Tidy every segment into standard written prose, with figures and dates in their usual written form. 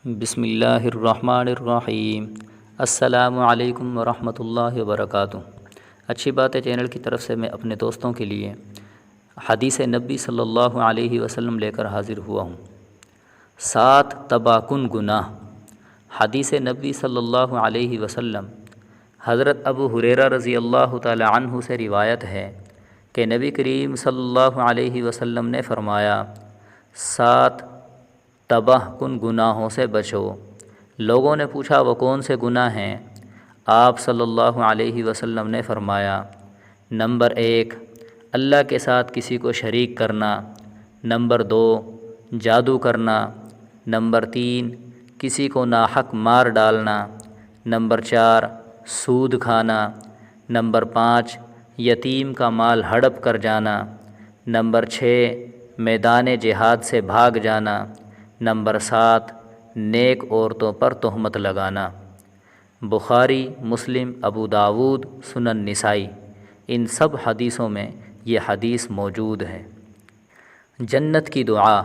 بسم اللہ الرحمن الرحیم۔ السلام علیکم ورحمۃ اللہ وبرکاتہ۔ اچھی بات ہے چینل کی طرف سے میں اپنے دوستوں کے لیے حدیث نبی صلی اللہ علیہ وسلم لے کر حاضر ہوا ہوں۔ 7 تباہ کن گناہ۔ حدیث نبی صلی اللہ علیہ وسلم حضرت ابو ہریرہ رضی اللہ تعالی عنہ سے روایت ہے کہ نبی کریم صلی اللہ علیہ وسلم نے فرمایا 7 تباہ کن گناہوں سے بچو۔ لوگوں نے پوچھا وہ کون سے گناہ ہیں؟ آپ صلی اللہ علیہ وسلم نے فرمایا نمبر 1 اللہ کے ساتھ کسی کو شریک کرنا، نمبر 2 جادو کرنا، نمبر 3 کسی کو ناحق مار ڈالنا، نمبر 4 سود کھانا، نمبر 5 یتیم کا مال ہڑپ کر جانا، نمبر 6 میدان جہاد سے بھاگ جانا، نمبر 7 نیک عورتوں پر تہمت لگانا۔ بخاری، مسلم، ابو داود، سنن نسائی، ان سب حدیثوں میں یہ حدیث موجود ہے۔ جنت کی دعا۔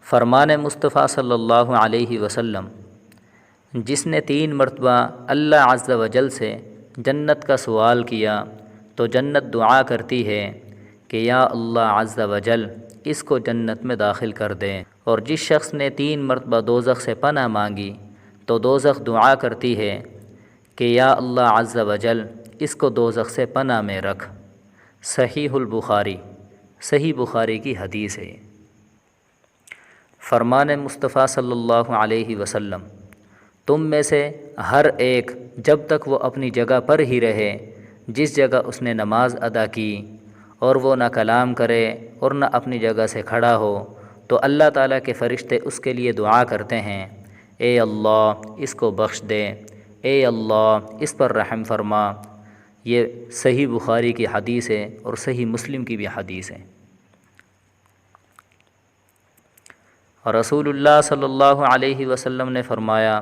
فرمان مصطفیٰ صلی اللہ علیہ وسلم جس نے 3 مرتبہ اللہ عز و جل سے جنت کا سوال کیا تو جنت دعا کرتی ہے کہ یا اللہ عز و جل اس کو جنت میں داخل کر دیں، اور جس شخص نے 3 مرتبہ دوزخ سے پناہ مانگی تو دوزخ دعا کرتی ہے کہ یا اللہ عز و جل اس کو دوزخ سے پناہ میں رکھ۔ صحیح البخاری، صحیح بخاری کی حدیث ہے۔ فرمان مصطفیٰ صلی اللہ علیہ وسلم تم میں سے ہر ایک جب تک وہ اپنی جگہ پر ہی رہے، جس جگہ اس نے نماز ادا کی، اور وہ نہ کلام کرے اور نہ اپنی جگہ سے کھڑا ہو، تو اللہ تعالیٰ کے فرشتے اس کے لیے دعا کرتے ہیں اے اللہ اس کو بخش دے، اے اللہ اس پر رحم فرما۔ یہ صحیح بخاری کی حدیث ہے اور صحیح مسلم کی بھی حدیث ہے۔ اور رسول اللہ صلی اللہ علیہ وسلم نے فرمایا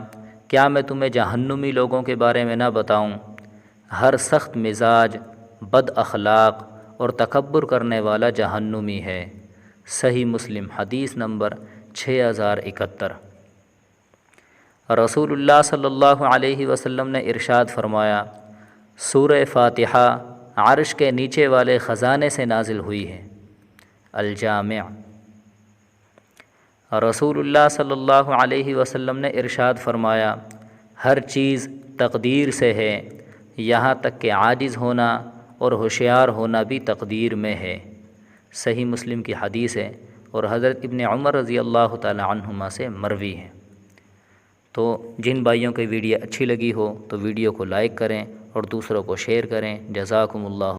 کیا میں تمہیں جہنمی لوگوں کے بارے میں نہ بتاؤں؟ ہر سخت مزاج، بد اخلاق اور تکبر کرنے والا جہنمی ہے۔ صحیح مسلم، حدیث نمبر 6071۔ رسول اللہ صلی اللہ علیہ وسلم نے ارشاد فرمایا سورہ فاتحہ عرش کے نیچے والے خزانے سے نازل ہوئی ہے۔ الجامع۔ رسول اللہ صلی اللہ علیہ وسلم نے ارشاد فرمایا ہر چیز تقدیر سے ہے، یہاں تک کہ عاجز ہونا اور ہوشیار ہونا بھی تقدیر میں ہے۔ صحیح مسلم کی حدیث ہے اور حضرت ابن عمر رضی اللہ تعالی عنہما سے مروی ہے۔ تو جن بھائیوں کی ویڈیو اچھی لگی ہو تو ویڈیو کو لائک کریں اور دوسروں کو شیئر کریں۔ جزاکم اللہ۔